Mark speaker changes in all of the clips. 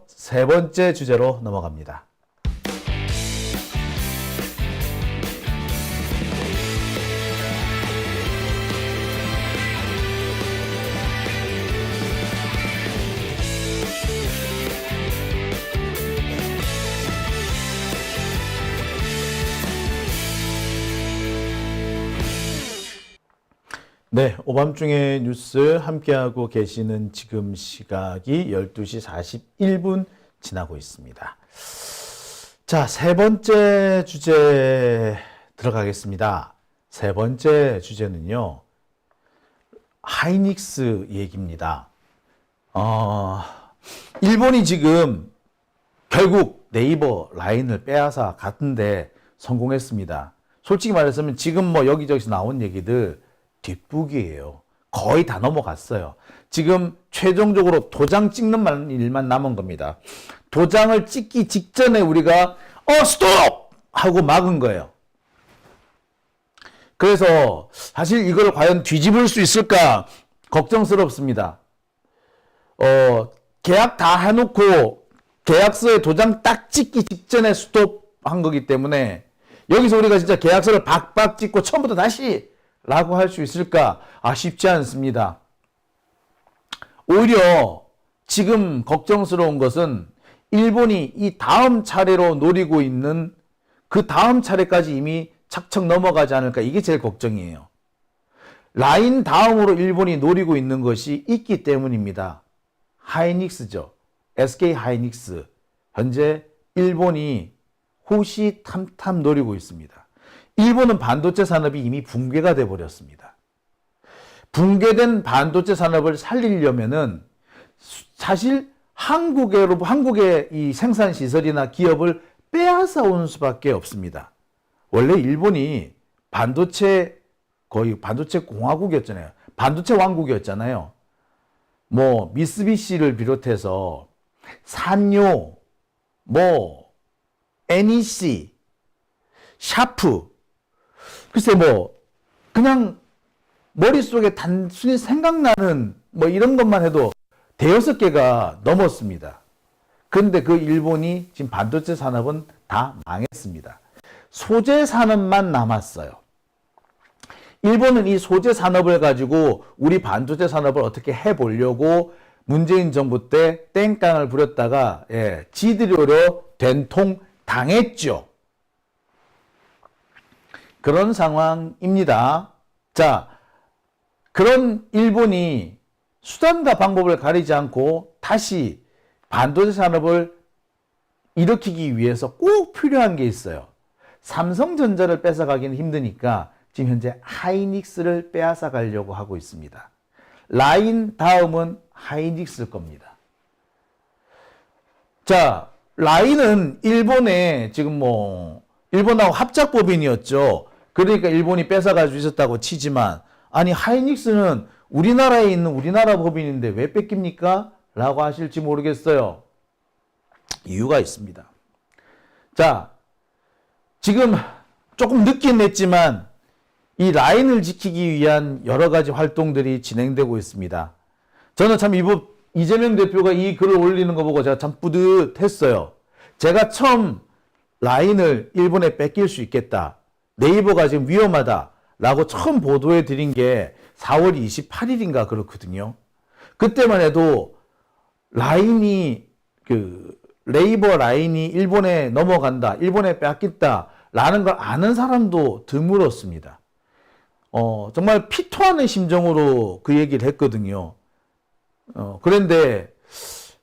Speaker 1: 세 번째 주제로 넘어갑니다. 네, 오밤중의 뉴스 함께하고 계시는 지금 시각이 12시 41분 지나고 있습니다. 자, 세 번째 주제 들어가겠습니다. 세 번째 주제는요, 하이닉스 얘기입니다. 일본이 지금 결국 네이버 라인을 빼앗아 갔는데 성공했습니다. 솔직히 말해서면 지금 뭐 여기저기서 나온 얘기들 뒷북이에요. 거의 다 넘어갔어요. 지금 최종적으로 도장 찍는 일만 남은 겁니다. 도장을 찍기 직전에 우리가 스톱! 하고 막은 거예요. 그래서 사실 이걸 과연 뒤집을 수 있을까 걱정스럽습니다. 계약 다 해놓고 계약서에 도장 딱 찍기 직전에 스톱한 거기 때문에 여기서 우리가 진짜 계약서를 박박 찍고 처음부터 다시 라고 할 수 있을까? 쉽지 않습니다. 오히려 지금 걱정스러운 것은 일본이 이 다음 차례로 노리고 있는 그 다음 차례까지 이미 착척 넘어가지 않을까? 이게 제일 걱정이에요. 라인 다음으로 일본이 노리고 있는 것이 있기 때문입니다. 하이닉스죠. SK 하이닉스. 현재 일본이 호시탐탐 노리고 있습니다. 일본은 반도체 산업이 이미 붕괴가 돼버렸습니다. 붕괴된 반도체 산업을 살리려면은 사실 한국의 이 생산 시설이나 기업을 빼앗아 오는 수밖에 없습니다. 원래 일본이 거의 반도체 공화국이었잖아요. 반도체 왕국이었잖아요. 뭐 미쓰비시를 비롯해서 산요, NEC, 샤프, 글쎄 그냥 머릿속에 단순히 생각나는 이런 것만 해도 대여섯 개가 넘었습니다. 그런데 그 일본이 지금 반도체 산업은 다 망했습니다. 소재 산업만 남았어요. 일본은 이 소재 산업을 가지고 우리 반도체 산업을 어떻게 해보려고 문재인 정부 때 땡깡을 부렸다가 지들이 오려 된통 당했죠. 그런 상황입니다. 자, 그런 일본이 수단과 방법을 가리지 않고 다시 반도체 산업을 일으키기 위해서 꼭 필요한 게 있어요. 삼성전자를 뺏어가기는 힘드니까 지금 현재 하이닉스를 빼앗아 가려고 하고 있습니다. 라인 다음은 하이닉스일 겁니다. 자, 라인은 일본에 지금 일본하고 합작법인이었죠. 그러니까 일본이 뺏어가지고 있었다고 치지만 하이닉스는 우리나라에 있는 우리나라 법인인데 왜 뺏깁니까? 라고 하실지 모르겠어요. 이유가 있습니다. 자, 지금 조금 늦긴 했지만 이 라인을 지키기 위한 여러 가지 활동들이 진행되고 있습니다. 저는 참 이재명 대표가 이 글을 올리는 거 보고 제가 참 뿌듯했어요. 제가 처음 라인을 일본에 뺏길 수 있겠다. 네이버가 지금 위험하다라고 처음 보도해 드린 게 4월 28일인가 그렇거든요. 그때만 해도 네이버 라인이 일본에 넘어간다, 일본에 뺏긴다라는 걸 아는 사람도 드물었습니다. 정말 피토하는 심정으로 그 얘기를 했거든요. 그런데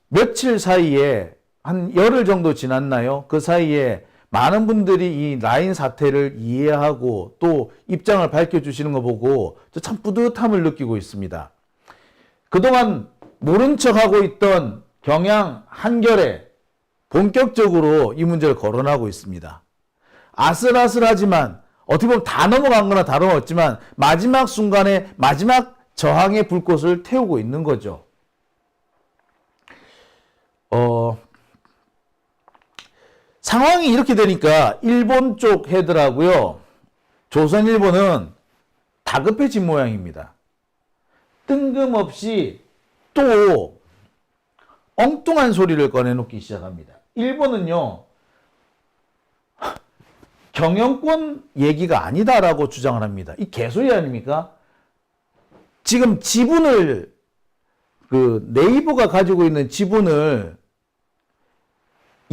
Speaker 1: 며칠 사이에 한 열흘 정도 지났나요? 그 사이에 많은 분들이 이 라인 사태를 이해하고 또 입장을 밝혀주시는 거 보고 저 참 뿌듯함을 느끼고 있습니다. 그동안 모른 척하고 있던 경향 한겨레 본격적으로 이 문제를 거론하고 있습니다. 아슬아슬하지만 어떻게 보면 다 넘어간 거나 다름없지만 마지막 순간에 마지막 저항의 불꽃을 태우고 있는 거죠. 상황이 이렇게 되니까 일본 쪽 헤드라고요. 조선일보는 다급해진 모양입니다. 뜬금없이 또 엉뚱한 소리를 꺼내놓기 시작합니다. 일본은요, 경영권 얘기가 아니다라고 주장을 합니다. 이 개소리 아닙니까? 지금 지분을, 네이버가 가지고 있는 지분을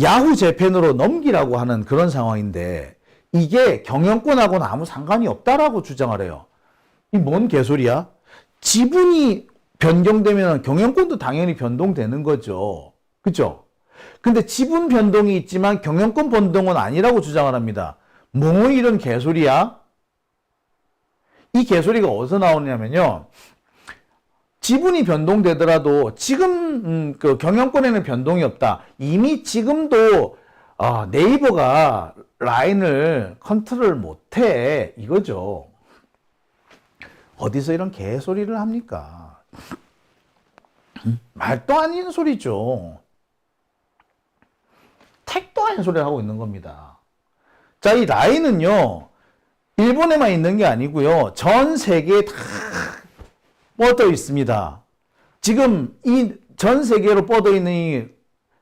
Speaker 1: 야후 재팬으로 넘기라고 하는 그런 상황인데, 이게 경영권하고는 아무 상관이 없다라고 주장을 해요. 이 뭔 개소리야? 지분이 변경되면 경영권도 당연히 변동되는 거죠. 그죠? 근데 지분 변동이 있지만 경영권 변동은 아니라고 주장을 합니다. 뭐 이런 개소리야? 이 개소리가 어디서 나오냐면요. 지분이 변동되더라도 지금 그 경영권에는 변동이 없다. 이미 지금도 네이버가 라인을 컨트롤 못해. 이거죠. 어디서 이런 개소리를 합니까? 말도 아닌 소리죠. 택도 아닌 소리를 하고 있는 겁니다. 자, 이 라인은요, 일본에만 있는 게 아니고요, 전 세계에 다 뻗어 있습니다. 지금 이 전 세계로 뻗어 있는 이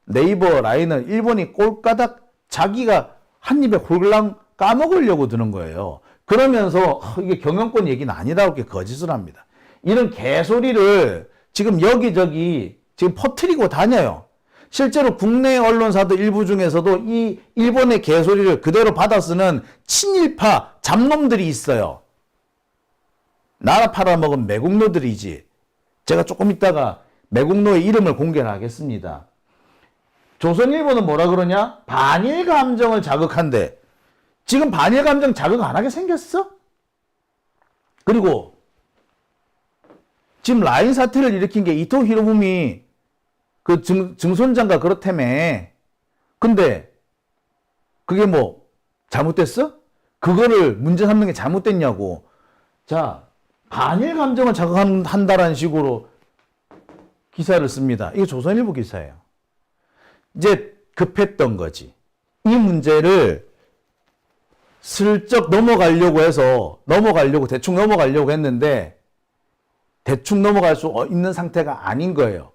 Speaker 1: 네이버 라인은 일본이 꼴까닥 자기가 한 입에 홀랑 까먹으려고 드는 거예요. 그러면서 이게 경영권 얘기는 아니다고 이렇게 거짓을 합니다. 이런 개소리를 지금 여기저기 지금 퍼뜨리고 다녀요. 실제로 국내 언론사도 일부 중에서도 이 일본의 개소리를 그대로 받아 쓰는 친일파 잡놈들이 있어요. 나라 팔아먹은 매국노들이지. 제가 조금 있다가 매국노의 이름을 공개를 하겠습니다. 조선일보는 뭐라 그러냐? 반일 감정을 자극한대. 지금 반일 감정 자극 안 하게 생겼어? 그리고 지금 라인 사태를 일으킨 게 이토 히로부미 그 증손자인가 그렇다며. 근데 그게 뭐 잘못됐어? 그거를 문제 삼는 게 잘못됐냐고. 자, 반일 감정을 자극한다라는 식으로 기사를 씁니다. 이게 조선일보 기사예요. 이제 급했던 거지. 이 문제를 슬쩍 대충 넘어가려고 했는데 대충 넘어갈 수 있는 상태가 아닌 거예요.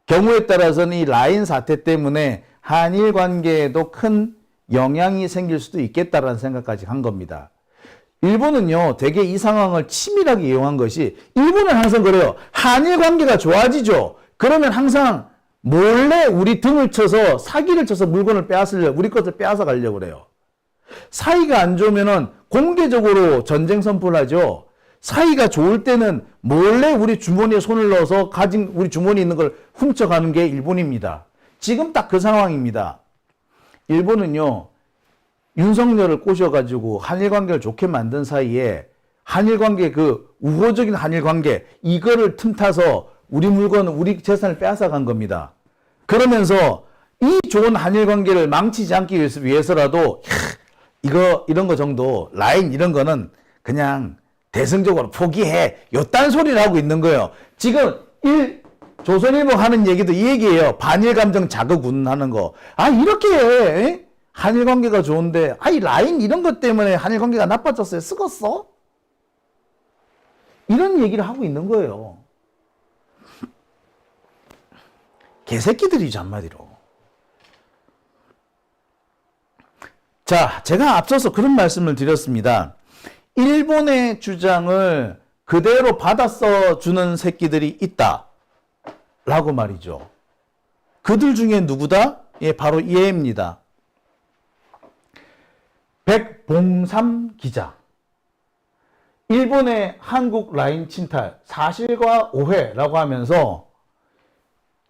Speaker 1: 경우에 따라서는 이 라인 사태 때문에 한일 관계에도 큰 영향이 생길 수도 있겠다라는 생각까지 한 겁니다. 일본은요, 되게 이 상황을 치밀하게 이용한 것이, 일본은 항상 그래요. 한일 관계가 좋아지죠. 그러면 항상 몰래 우리 등을 쳐서 사기를 쳐서 물건을 우리 것을 빼앗아 가려고 그래요. 사이가 안 좋으면은 공개적으로 전쟁 선포를 하죠. 사이가 좋을 때는 몰래 우리 주머니에 손을 넣어서 우리 주머니에 있는 걸 훔쳐가는 게 일본입니다. 지금 딱 그 상황입니다. 일본은요, 윤석열을 꼬셔가지고 한일 관계를 좋게 만든 사이에 한일 관계 우호적인 한일 관계 이거를 틈타서 우리 물건, 우리 재산을 빼앗아간 겁니다. 그러면서 이 좋은 한일 관계를 망치지 않기 위해서라도 이런 거 정도 라인 이런 거는 그냥 대승적으로 포기해. 요딴 소리를 하고 있는 거예요. 지금 조선일보 하는 얘기도 이 얘기예요. 반일 감정 자극 운운하는 거. 이렇게 해. 한일 관계가 좋은데 이 라인 이런 것 때문에 한일 관계가 나빠졌어요. 쓰겄어? 이런 얘기를 하고 있는 거예요. 개새끼들이죠, 한마디로. 자, 제가 앞서서 그런 말씀을 드렸습니다. 일본의 주장을 그대로 받아 써주는 새끼들이 있다. 라고 말이죠. 그들 중에 누구다? 바로 얘입니다. 백봉삼 기자. 일본의 한국 라인 침탈, 사실과 오해라고 하면서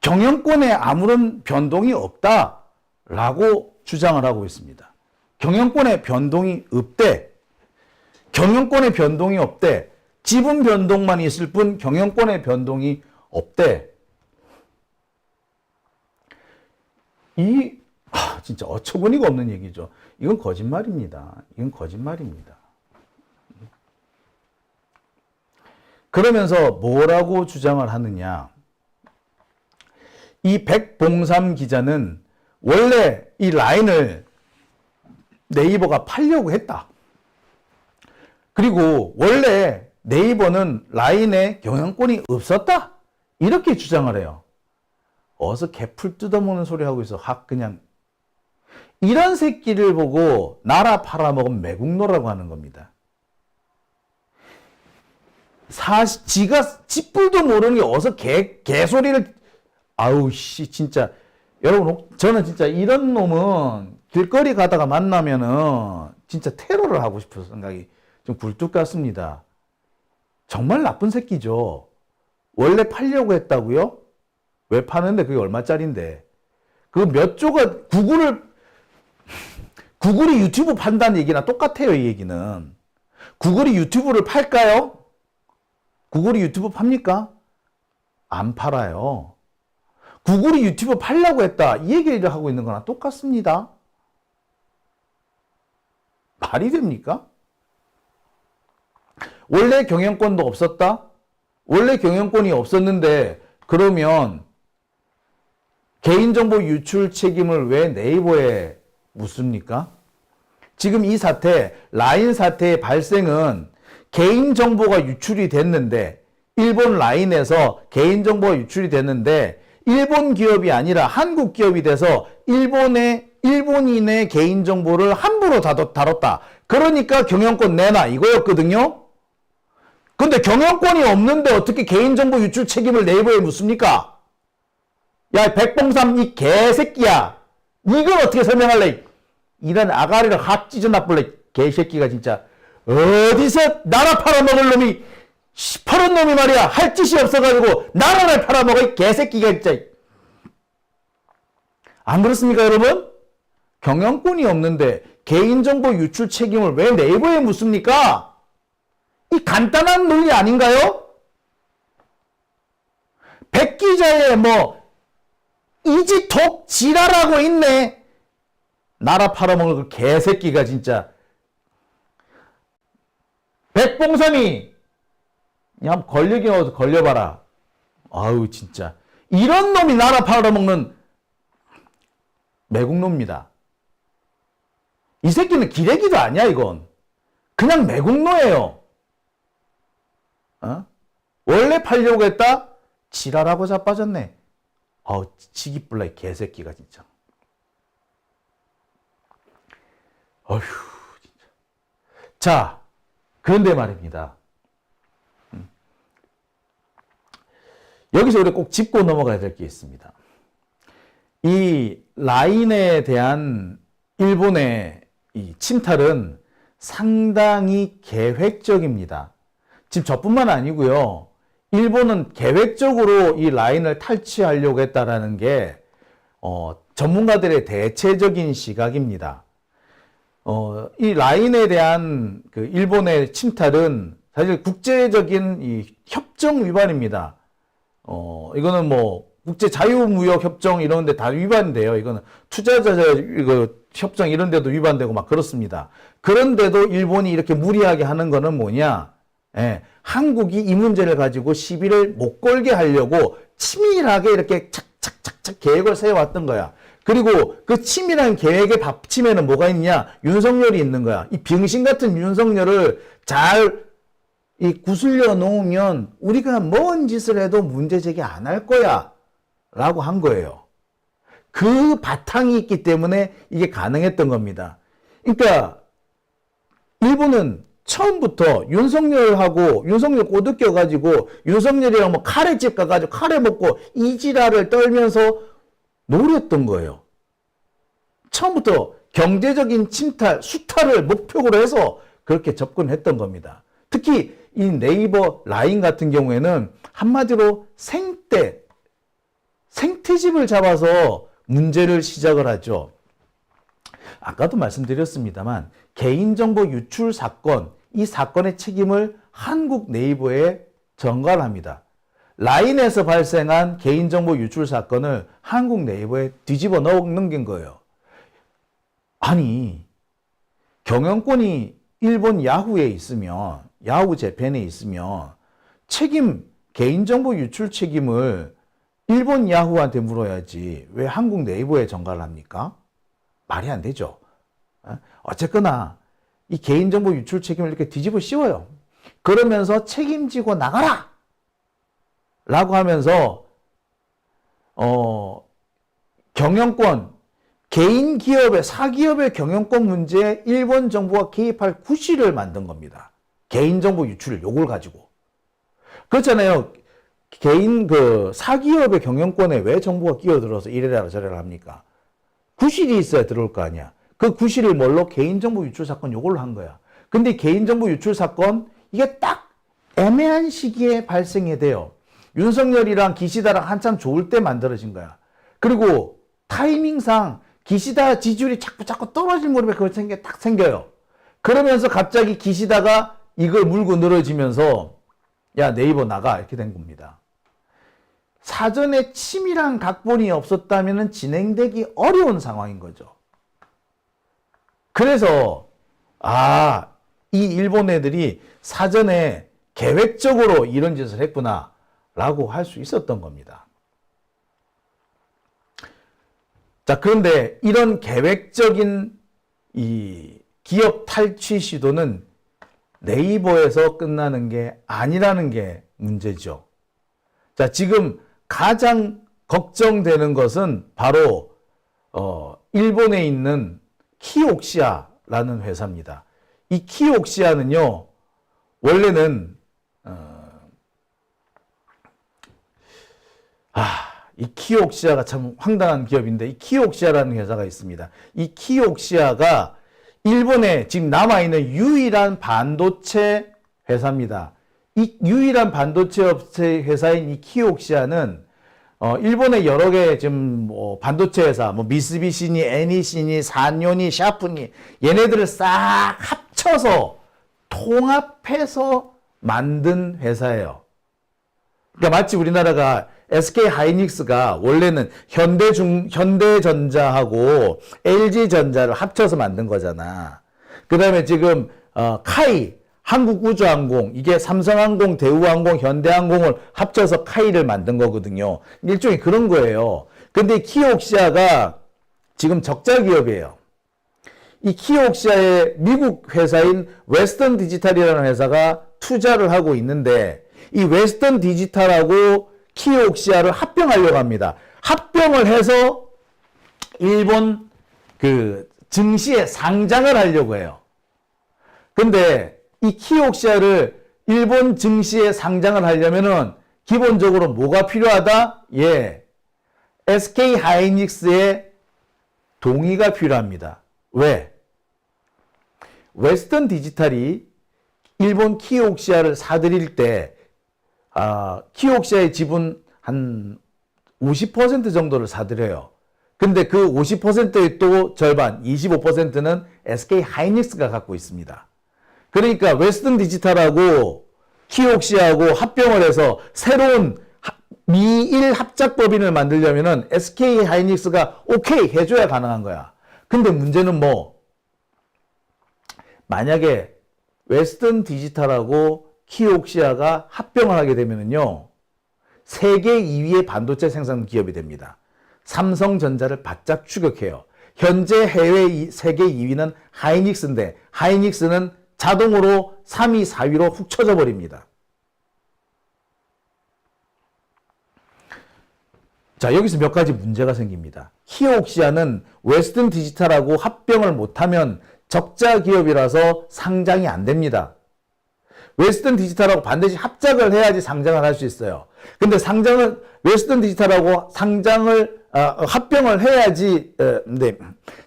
Speaker 1: 경영권에 아무런 변동이 없다라고 주장을 하고 있습니다. 경영권에 변동이 없대. 경영권에 변동이 없대. 지분 변동만 있을 뿐 경영권에 변동이 없대. 진짜 어처구니가 없는 얘기죠. 이건 거짓말입니다. 이건 거짓말입니다. 그러면서 뭐라고 주장을 하느냐. 이 백봉삼 기자는 원래 이 라인을 네이버가 팔려고 했다. 그리고 원래 네이버는 라인에 경영권이 없었다. 이렇게 주장을 해요. 어서 개풀 뜯어먹는 소리 하고 있어. 그냥 이런 새끼를 보고 나라 팔아먹은 매국노라고 하는 겁니다. 지가 쥐뿔도 모르는 게 어서 개소리를, 아우, 씨, 진짜. 여러분, 저는 진짜 이런 놈은 길거리 가다가 만나면은 진짜 테러를 하고 싶은 생각이 좀 굴뚝 같습니다. 정말 나쁜 새끼죠. 원래 팔려고 했다고요? 왜 파는데 그게 얼마짜린데? 그 몇 조가, 구글이 유튜브 판다는 얘기나 똑같아요, 이 얘기는. 구글이 유튜브를 팔까요? 구글이 유튜브 팝니까? 안 팔아요. 구글이 유튜브 팔려고 했다, 이 얘기를 하고 있는 거나 똑같습니다. 말이 됩니까? 원래 경영권도 없었다? 원래 경영권이 없었는데 그러면 개인정보 유출 책임을 왜 네이버에 묻습니까? 지금 이 사태, 라인 사태의 발생은 개인정보가 유출이 됐는데, 일본 라인에서 개인정보가 유출이 됐는데 일본 기업이 아니라 한국 기업이 돼서 일본인의 개인정보를 함부로 다뤘다. 그러니까 경영권 내놔 이거였거든요. 근데 경영권이 없는데 어떻게 개인정보 유출 책임을 네이버에 묻습니까? 야, 백봉삼 이 개새끼야. 이걸 어떻게 설명할래? 이런 아가리를 확 찢어놔볼래. 개새끼가 진짜. 어디서 나라 팔아먹을 놈이, 시퍼런 놈이 말이야. 할 짓이 없어가지고 나라를 팔아먹어. 이 개새끼가 진짜. 안 그렇습니까, 여러분? 경영권이 없는데 개인정보 유출 책임을 왜 네이버에 묻습니까? 이 간단한 논리 아닌가요? 백 기자의 이지톡 지랄하고 있네. 나라 팔아먹을 그 개새끼가 진짜. 백봉삼이 한번 걸리긴 어서 걸려봐라. 아유 진짜. 이런 놈이 나라 팔아먹는 매국노입니다. 이 새끼는 기레기도 아니야 이건. 그냥 매국노예요. 원래 팔려고 했다? 지랄하고 자빠졌네. 치기뿔라 이 개새끼가 진짜. 어휴 진짜. 자, 그런데 말입니다. 여기서 우리 꼭 짚고 넘어가야 될 게 있습니다. 이 라인에 대한 일본의 이 침탈은 상당히 계획적입니다. 지금 저뿐만 아니고요. 일본은 계획적으로 이 라인을 탈취하려고 했다라는 게 전문가들의 대체적인 시각입니다. 이 라인에 대한 그 일본의 침탈은 사실 국제적인 이 협정 위반입니다. 이거는 국제 자유무역 협정 이런 데 다 위반돼요. 이거는 투자자 협정 이런 데도 위반되고 막 그렇습니다. 그런데도 일본이 이렇게 무리하게 하는 거는 뭐냐? 한국이 이 문제를 가지고 시비를 못 걸게 하려고 치밀하게 이렇게 착착착착 계획을 세워왔던 거야. 그리고 그 치밀한 계획의 받침에는 뭐가 있냐? 윤석열이 있는 거야. 이 병신 같은 윤석열을 잘 구슬려 놓으면 우리가 뭔 짓을 해도 문제 제기 안 할 거야 라고 한 거예요. 그 바탕이 있기 때문에 이게 가능했던 겁니다. 그러니까 일본은 처음부터 윤석열 꼬드겨가지고 윤석열이랑 카레집 가가지고 카레 먹고 이지라를 떨면서 노렸던 거예요. 처음부터 경제적인 침탈, 수탈을 목표로 해서 그렇게 접근했던 겁니다. 특히 이 네이버 라인 같은 경우에는 한마디로 생태집을 잡아서 문제를 시작을 하죠. 아까도 말씀드렸습니다만 개인정보 유출 사건, 이 사건의 책임을 한국 네이버에 전가합니다. 라인에서 발생한 개인정보 유출 사건을 한국 네이버에 뒤집어 넘긴 거예요. 아니, 경영권이 일본 야후에 있으면, 야후 재팬에 있으면 개인정보 유출 책임을 일본 야후한테 물어야지 왜 한국 네이버에 전가를 합니까? 말이 안 되죠. 어쨌거나 이 개인정보 유출 책임을 이렇게 뒤집어 씌워요. 그러면서 책임지고 나가라! 라고 하면서 경영권, 개인 기업의 사기업의 경영권 문제에 일본 정부가 개입할 구실을 만든 겁니다. 개인정보 유출 요걸 가지고. 그렇잖아요. 개인 사기업의 경영권에 왜 정부가 끼어들어서 이래라 저래라 합니까? 구실이 있어야 들어올 거 아니야. 그 구실을 뭘로? 개인정보 유출 사건 요걸로 한 거야. 근데 개인정보 유출 사건 이게 딱 애매한 시기에 발생이 돼요. 윤석열이랑 기시다랑 한참 좋을 때 만들어진 거야. 그리고 타이밍상 기시다 지지율이 자꾸 떨어질 무렵에 그걸 딱 생겨요. 그러면서 갑자기 기시다가 이걸 물고 늘어지면서 야 네이버 나가 이렇게 된 겁니다. 사전에 치밀한 각본이 없었다면 진행되기 어려운 상황인 거죠. 그래서 이 일본 애들이 사전에 계획적으로 이런 짓을 했구나 라고 할 수 있었던 겁니다. 자, 그런데 이런 계획적인 이 기업 탈취 시도는 네이버에서 끝나는 게 아니라는 게 문제죠. 자, 지금 가장 걱정되는 것은 바로 일본에 있는 키옥시아라는 회사입니다. 이 키옥시아는요, 원래는 이 키옥시아가 참 황당한 기업인데, 이 키옥시아라는 회사가 있습니다. 이 키옥시아가 일본에 지금 남아있는 유일한 반도체 회사입니다. 이 유일한 반도체 업체 회사인 이 키옥시아는 일본의 여러 개 지금 반도체 회사, 미쓰비시니, 애니시니, 산요니, 샤프니 얘네들을 싹 합쳐서 통합해서 만든 회사예요. 그러니까 마치 우리나라가 SK 하이닉스가 원래는 현대전자하고 LG전자를 합쳐서 만든 거잖아. 그 다음에 지금 카이, 한국우주항공, 이게 삼성항공, 대우항공, 현대항공을 합쳐서 카이를 만든 거거든요. 일종의 그런 거예요. 근데 키옥시아가 지금 적자 기업이에요. 이 키옥시아의 미국 회사인 웨스턴 디지털이라는 회사가 투자를 하고 있는데, 이 웨스턴 디지털하고 키옥시아를 합병하려고 합니다. 합병을 해서 일본 증시에 상장을 하려고 해요. 근데 이 키옥시아를 일본 증시에 상장을 하려면은 기본적으로 뭐가 필요하다? SK 하이닉스의 동의가 필요합니다. 왜? 웨스턴 디지털이 일본 키옥시아를 사들일 때 키옥시아의 지분 한 50% 정도를 사들여요. 근데 그 50%의 또 절반, 25%는 SK 하이닉스가 갖고 있습니다. 그러니까 웨스턴 디지털하고 키옥시아하고 합병을 해서 새로운 미일 합작법인을 만들려면은 SK 하이닉스가 오케이 해줘야 가능한 거야. 근데 문제는 만약에 웨스턴 디지털하고 키옥시아가 합병을 하게 되면은요, 세계 2위의 반도체 생산 기업이 됩니다. 삼성전자를 바짝 추격해요. 현재 해외 세계 2위는 하이닉스인데, 하이닉스는 자동으로 3위, 4위로 훅 쳐져 버립니다. 자, 여기서 몇 가지 문제가 생깁니다. 키옥시아는 웨스턴 디지털하고 합병을 못하면 적자 기업이라서 상장이 안 됩니다. 웨스턴 디지털하고 반드시 합작을 해야지 상장을 할 수 있어요. 근데 웨스턴 디지털하고 합병을 해야지,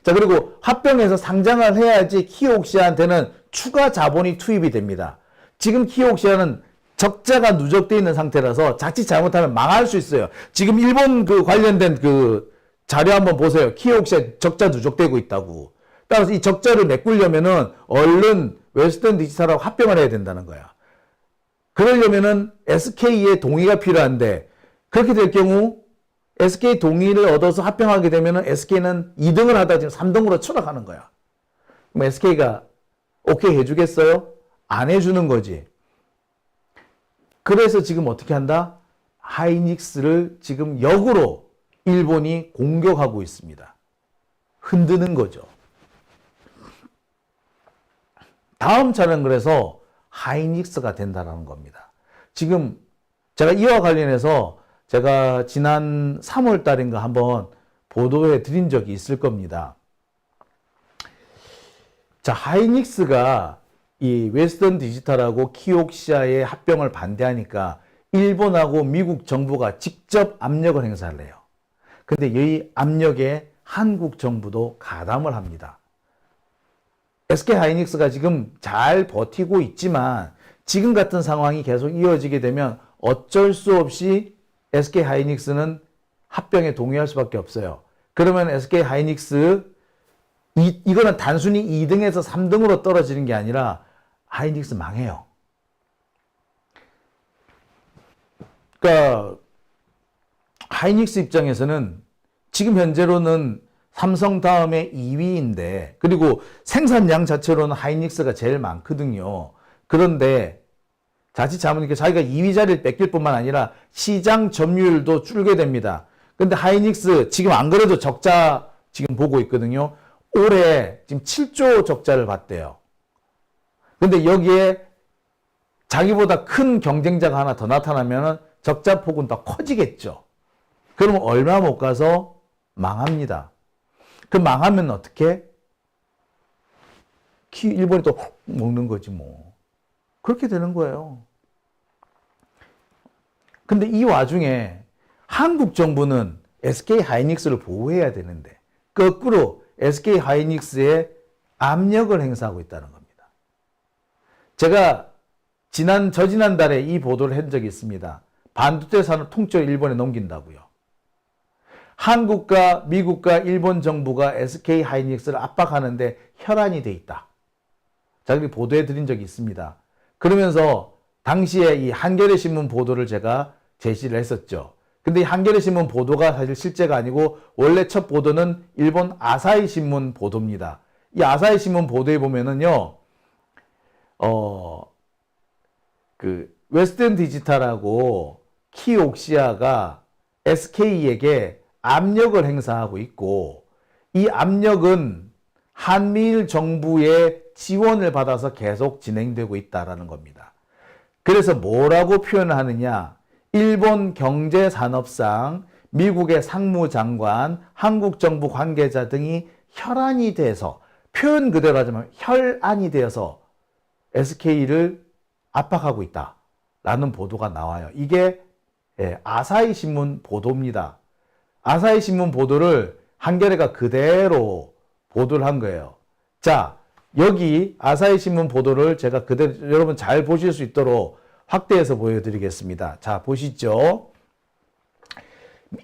Speaker 1: 자, 그리고 합병해서 상장을 해야지 키옥시아한테는 추가 자본이 투입이 됩니다. 지금 키옥시아는 적자가 누적되어 있는 상태라서 자칫 잘못하면 망할 수 있어요. 지금 일본 관련된 자료 한번 보세요. 키옥시아 적자 누적되고 있다고. 따라서 이 적자를 메꾸려면은 얼른 웨스턴 디지털하고 합병을 해야 된다는 거야. 그러려면은 SK의 동의가 필요한데, 그렇게 될 경우 SK 동의를 얻어서 합병하게 되면은 SK는 2등을 하다 지금 3등으로 추락하는 거야. 그럼 SK가 오케이 해주겠어요? 안 해주는 거지. 그래서 지금 어떻게 한다? 하이닉스를 지금 역으로 일본이 공격하고 있습니다. 흔드는 거죠. 다음 차는 그래서 하이닉스가 된다는 겁니다. 지금 제가 이와 관련해서 제가 지난 3월 달인가 한번 보도해 드린 적이 있을 겁니다. 자, 하이닉스가 이 웨스턴 디지털하고 키옥시아의 합병을 반대하니까 일본하고 미국 정부가 직접 압력을 행사를 해요. 근데 이 압력에 한국 정부도 가담을 합니다. SK 하이닉스가 지금 잘 버티고 있지만 지금 같은 상황이 계속 이어지게 되면 어쩔 수 없이 SK 하이닉스는 합병에 동의할 수밖에 없어요. 그러면 SK 하이닉스 이거는 단순히 2등에서 3등으로 떨어지는 게 아니라 하이닉스 망해요. 그러니까 하이닉스 입장에서는 지금 현재로는 삼성 다음에 2위인데 그리고 생산량 자체로는 하이닉스가 제일 많거든요. 그런데 자칫하면 자기가 2위 자리를 뺏길 뿐만 아니라 시장 점유율도 줄게 됩니다. 근데 하이닉스 지금 안 그래도 적자 지금 보고 있거든요. 올해 지금 7조 적자를 봤대요. 근데 여기에 자기보다 큰 경쟁자가 하나 더 나타나면 적자 폭은 더 커지겠죠. 그러면 얼마 못 가서 망합니다. 그 망하면 어떻게? 일본이 또 먹는 거지 뭐. 그렇게 되는 거예요. 근데 이 와중에 한국 정부는 SK 하이닉스를 보호해야 되는데 거꾸로 SK 하이닉스에 압력을 행사하고 있다는 겁니다. 제가 저지난달에 이 보도를 한 적이 있습니다. 반도체 산업 통째로 일본에 넘긴다고요. 한국과 미국과 일본 정부가 SK 하이닉스를 압박하는데 혈안이 돼 있다. 자, 그렇게 보도해 드린 적이 있습니다. 그러면서 당시에 이 한겨레 신문 보도를 제가 제시를 했었죠. 근데 이 한겨레 신문 보도가 사실 실제가 아니고 원래 첫 보도는 일본 아사히 신문 보도입니다. 이 아사히 신문 보도에 보면은요, 웨스턴 디지털하고 키옥시아가 SK에게 압력을 행사하고 있고 이 압력은 한미일 정부의 지원을 받아서 계속 진행되고 있다라는 겁니다. 그래서 뭐라고 표현을 하느냐? 일본 경제산업상 미국의 상무장관, 한국 정부 관계자 등이 혈안이 돼서 표현 그대로 하자면 혈안이 되어서 SK를 압박하고 있다라는 보도가 나와요. 이게 아사히 신문 보도입니다. 아사히 신문 보도를 한겨레가 그대로 보도를 한 거예요. 자, 여기 아사히 신문 보도를 제가 그대로 여러분 잘 보실 수 있도록 확대해서 보여드리겠습니다. 자, 보시죠.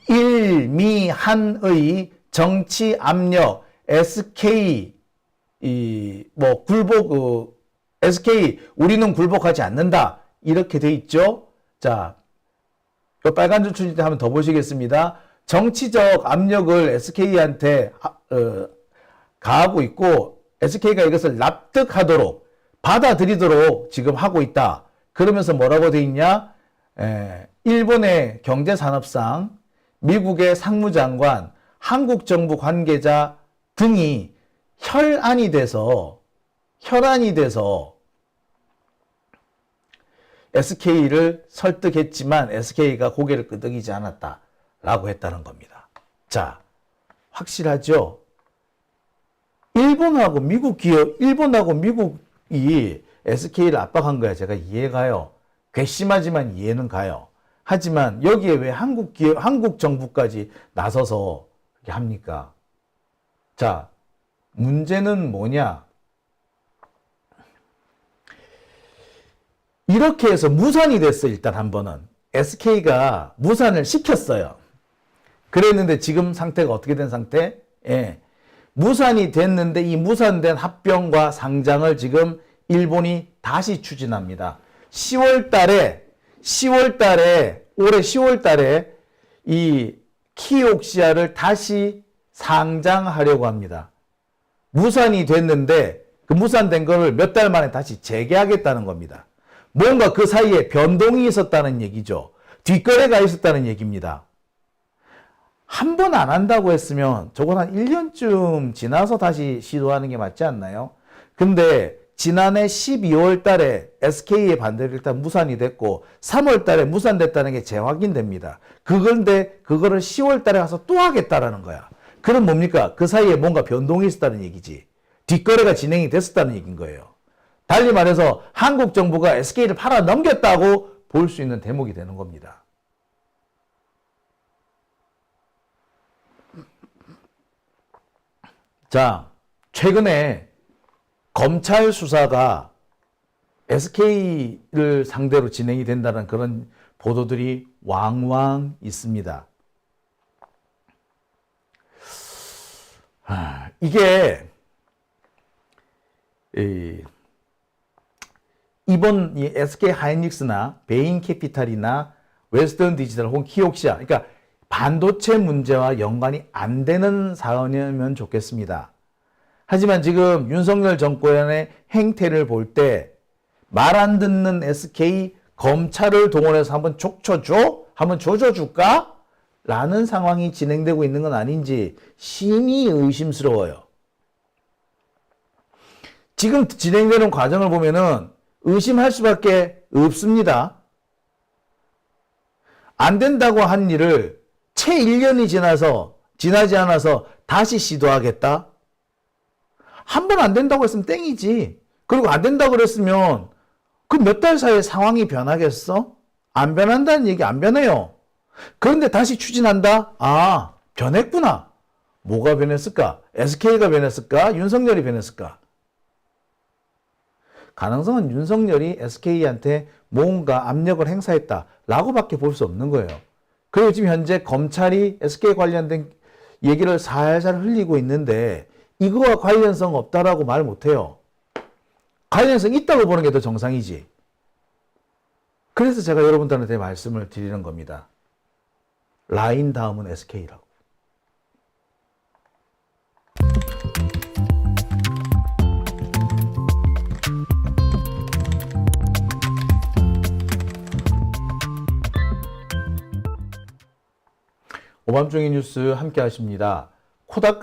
Speaker 1: 일미한의 정치 압력 SK SK 우리는 굴복하지 않는다 이렇게 돼 있죠. 자, 빨간 줄 추진 한번 더 보시겠습니다. 정치적 압력을 SK한테 가하고 있고 SK가 이것을 납득하도록 받아들이도록 지금 하고 있다. 그러면서 뭐라고 돼 있냐? 일본의 경제산업상 미국의 상무장관, 한국 정부 관계자 등이 혈안이 돼서 SK를 설득했지만 SK가 고개를 끄덕이지 않았다라고 했다는 겁니다. 자, 확실하죠? 일본하고 미국이 SK를 압박한 거야. 제가 이해가요. 괘씸하지만 이해는 가요. 하지만 여기에 왜 한국 정부까지 나서서 이렇게 합니까? 자, 문제는 뭐냐? 이렇게 해서 무산이 됐어. 일단 한 번은 SK가 무산을 시켰어요. 그랬는데 지금 상태가 어떻게 된 상태? 무산이 됐는데 이 무산된 합병과 상장을 지금 일본이 다시 추진합니다. 올해 10월 달에 이 키옥시아를 다시 상장하려고 합니다. 무산이 됐는데 그 무산된 거를 몇 달 만에 다시 재개하겠다는 겁니다. 뭔가 그 사이에 변동이 있었다는 얘기죠. 뒷거래가 있었다는 얘기입니다. 한 번 안 한다고 했으면 저건 한 1년쯤 지나서 다시 시도하는 게 맞지 않나요? 근데 지난해 12월 달에 SK의 반대로 일단 무산이 됐고 3월 달에 무산됐다는 게 재확인됩니다. 그건데 그거를 10월 달에 가서 또 하겠다라는 거야. 그럼 뭡니까? 그 사이에 뭔가 변동이 있었다는 얘기지. 뒷거래가 진행이 됐었다는 얘기인 거예요. 달리 말해서 한국 정부가 SK를 팔아 넘겼다고 볼 수 있는 대목이 되는 겁니다. 자, 최근에 검찰 수사가 SK를 상대로 진행이 된다는 그런 보도들이 왕왕 있습니다. 이게 이번 이 SK 하이닉스나 베인 캐피탈이나 웨스턴 디지털 혹은 키옥시아, 그러니까 반도체 문제와 연관이 안 되는 사안이면 좋겠습니다. 하지만 지금 윤석열 정권의 행태를 볼 때 말 안 듣는 SK 검찰을 동원해서 한번 족쳐줘? 한번 조져줄까? 라는 상황이 진행되고 있는 건 아닌지 심히 의심스러워요. 지금 진행되는 과정을 보면은 의심할 수밖에 없습니다. 안 된다고 한 일을 채 1년이 지나지 않아서 다시 시도하겠다? 한 번 안 된다고 했으면 땡이지. 그리고 안 된다고 그랬으면 그 몇 달 사이에 상황이 변하겠어? 안 변한다는 얘기 안 변해요. 그런데 다시 추진한다? 아, 변했구나. 뭐가 변했을까? SK가 변했을까? 윤석열이 변했을까? 가능성은 윤석열이 SK한테 뭔가 압력을 행사했다라고 밖에 볼 수 없는 거예요. 그리고 지금 현재 검찰이 SK 관련된 얘기를 살살 흘리고 있는데 이거와 관련성 없다라고 말 못해요. 관련성 있다고 보는 게 더 정상이지. 그래서 제가 여러분들한테 말씀을 드리는 겁니다. 라인 다음은 SK라고. 오밤중의 뉴스 함께 하십니다. 코닥